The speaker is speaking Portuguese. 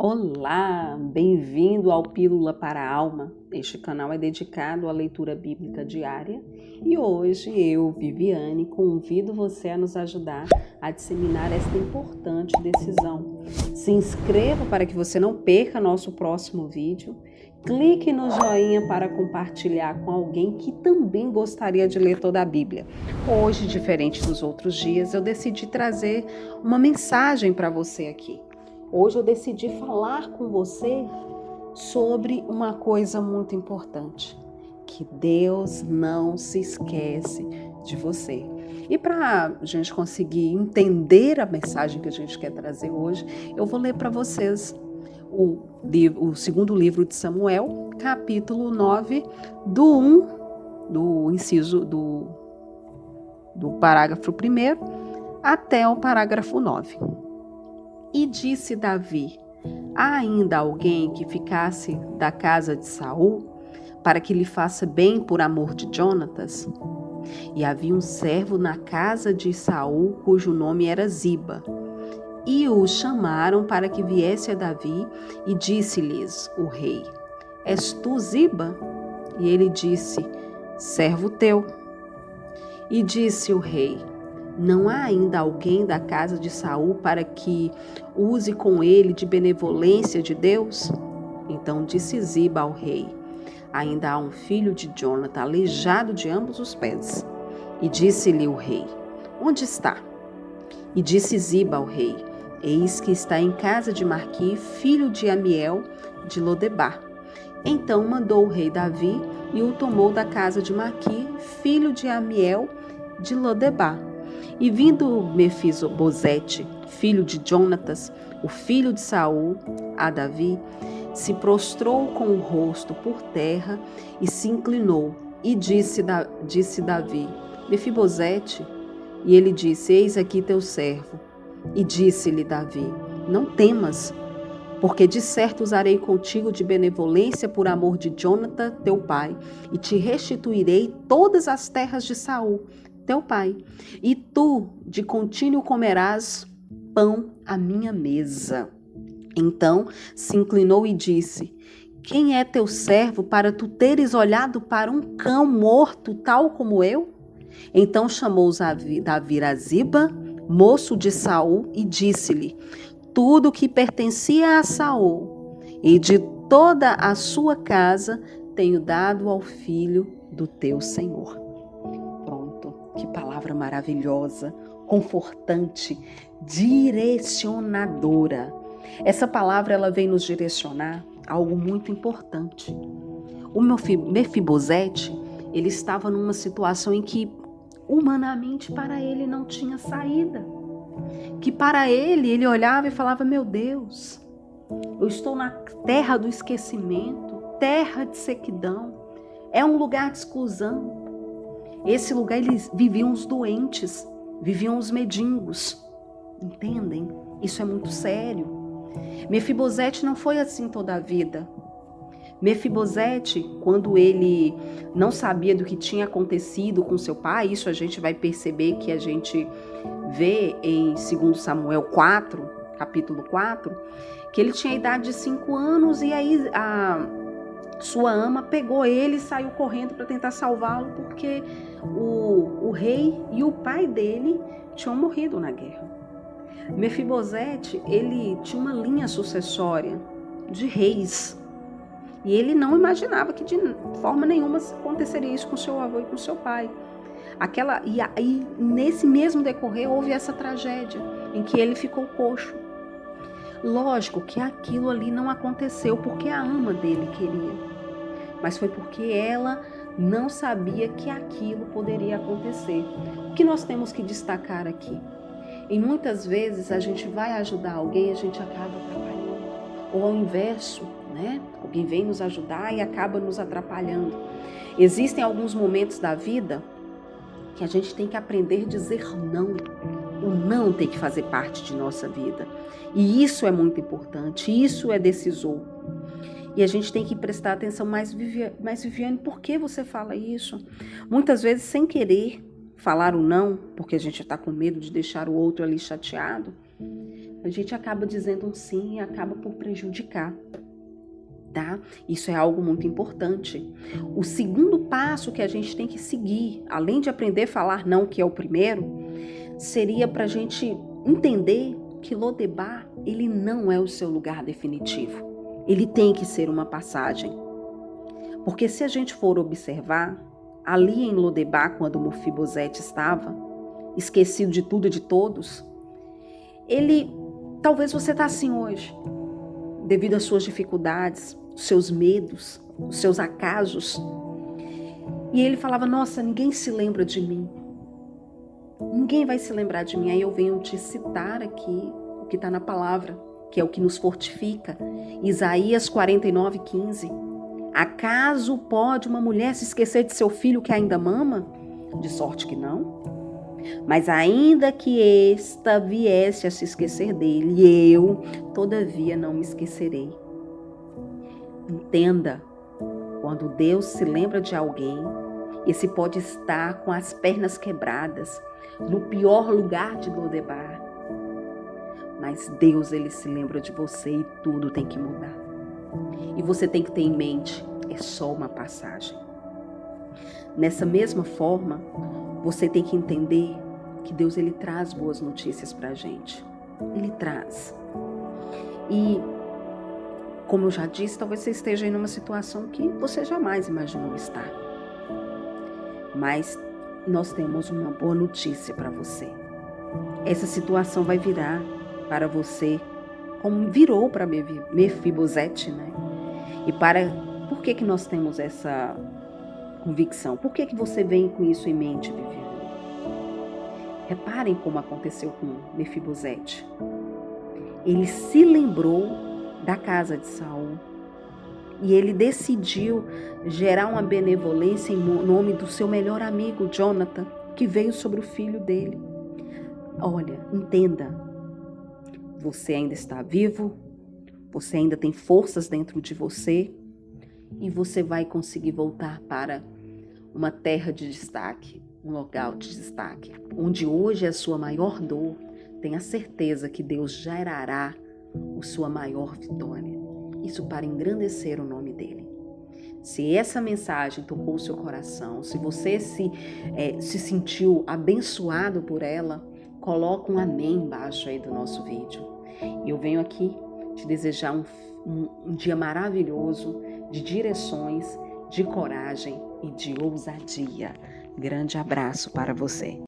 Olá, bem-vindo ao Pílula para a Alma. Este canal é dedicado à leitura bíblica diária e hoje eu, Viviane, convido você a nos ajudar a disseminar esta importante decisão. Se inscreva para que você não perca nosso próximo vídeo. Clique no joinha para compartilhar com alguém que também gostaria de ler toda a Bíblia. Hoje, diferente dos outros dias, eu decidi trazer uma mensagem para você aqui. Hoje eu decidi falar com você sobre uma coisa muito importante, que Deus não se esquece de você. E para a gente conseguir entender a mensagem que a gente quer trazer hoje, eu vou ler para vocês o segundo livro de Samuel, capítulo 9, do parágrafo 1 até o parágrafo 9. E disse Davi: há ainda alguém que ficasse da casa de Saul, para que lhe faça bem por amor de Jonatas? E havia um servo na casa de Saul, cujo nome era Ziba. E o chamaram para que viesse a Davi, e disse-lhes o rei: és tu Ziba? E ele disse: servo teu. E disse o rei: não há ainda alguém da casa de Saul para que use com ele de benevolência de Deus? Então disse Ziba ao rei: ainda há um filho de Jonatã, aleijado de ambos os pés. E disse-lhe o rei: onde está? E disse Ziba ao rei: eis que está em casa de Marqui, filho de Amiel, de Lodebar. Então mandou o rei Davi e o tomou da casa de Marqui, filho de Amiel, de Lodebar. E vindo Mefibosete, filho de Jonatas, o filho de Saul, a Davi, se prostrou com o rosto por terra e se inclinou. E disse Davi: Mefibosete? E ele disse: eis aqui teu servo. E disse-lhe Davi: não temas, porque de certo usarei contigo de benevolência por amor de Jonatã, teu pai, e te restituirei todas as terras de Saul, teu pai, e tu de contínuo comerás pão à minha mesa. Então se inclinou e disse: quem é teu servo para tu teres olhado para um cão morto tal como eu? Então chamou Davi a Ziba, moço de Saul, e disse-lhe: tudo que pertencia a Saul e de toda a sua casa tenho dado ao filho do teu senhor. Que palavra maravilhosa, confortante, direcionadora. Essa palavra ela vem nos direcionar a algo muito importante. O Mefibosete, ele estava numa situação em que humanamente para ele não tinha saída. Que para ele olhava e falava: meu Deus, eu estou na terra do esquecimento, terra de sequidão, é um lugar de exclusão. Esse lugar, eles viviam os doentes, viviam os mendigos. Entendem? Isso é muito sério. Mefibosete não foi assim toda a vida. Mefibosete, quando ele não sabia do que tinha acontecido com seu pai, isso a gente vai perceber que a gente vê em 2 Samuel 4, capítulo 4, que ele tinha a idade de 5 anos e aí sua ama pegou ele e saiu correndo para tentar salvá-lo, porque o rei e o pai dele tinham morrido na guerra. Mefibosete, ele tinha uma linha sucessória de reis. E ele não imaginava que de forma nenhuma aconteceria isso com seu avô e com seu pai. E aí, nesse mesmo decorrer, houve essa tragédia em que ele ficou coxo. Lógico que aquilo ali não aconteceu porque a ama dele queria, mas foi porque ela não sabia que aquilo poderia acontecer. O que nós temos que destacar aqui? E muitas vezes a gente vai ajudar alguém e a gente acaba atrapalhando. Ou ao inverso, né? Alguém vem nos ajudar e acaba nos atrapalhando. Existem alguns momentos da vida que a gente tem que aprender a dizer não. O não tem que fazer parte de nossa vida. E isso é muito importante, isso é decisor. E a gente tem que prestar atenção. Mas Viviane, por que você fala isso? Muitas vezes sem querer falar o não, porque a gente está com medo de deixar o outro ali chateado, a gente acaba dizendo um sim e acaba por prejudicar, tá? Isso é algo muito importante. O segundo passo que a gente tem que seguir, além de aprender a falar não, que é o primeiro, seria para a gente entender que Lodebar, ele não é o seu lugar definitivo. Ele tem que ser uma passagem. Porque se a gente for observar, ali em Lodebar, quando Mefibosete estava, esquecido de tudo e de todos, talvez você está assim hoje, devido às suas dificuldades, os seus medos, os seus acasos. E ele falava, nossa, ninguém se lembra de mim. Ninguém vai se lembrar de mim. Aí eu venho te citar aqui o que está na palavra, que é o que nos fortifica. Isaías 49:15. Acaso pode uma mulher se esquecer de seu filho que ainda mama? De sorte que não. Mas ainda que esta viesse a se esquecer dele, eu, todavia, não me esquecerei. Entenda, quando Deus se lembra de alguém, esse pode estar com as pernas quebradas, no pior lugar de Lodebar. Mas Deus, ele se lembra de você e tudo tem que mudar. E você tem que ter em mente, é só uma passagem. Nessa mesma forma, você tem que entender que Deus, ele traz boas notícias pra gente. Ele traz. E, como eu já disse, talvez você esteja em uma situação que você jamais imaginou estar. Mas nós temos uma boa notícia para você. Essa situação vai virar para você como virou para Mefibosete, né? E por que nós temos essa convicção? Por que você vem com isso em mente, Viviane? Reparem como aconteceu com Mefibosete. Ele se lembrou da casa de Saul e ele decidiu gerar uma benevolência em nome do seu melhor amigo, Jonathan, que veio sobre o filho dele. Olha, entenda. Você ainda está vivo, você ainda tem forças dentro de você e você vai conseguir voltar para uma terra de destaque, um local de destaque, onde hoje é a sua maior dor. Tenha certeza que Deus gerará a sua maior vitória. Isso para engrandecer o nome dele. Se essa mensagem tocou o seu coração, se você se sentiu abençoado por ela, coloca um amém embaixo aí do nosso vídeo. E eu venho aqui te desejar um dia maravilhoso, de direções, de coragem e de ousadia. Grande abraço para você.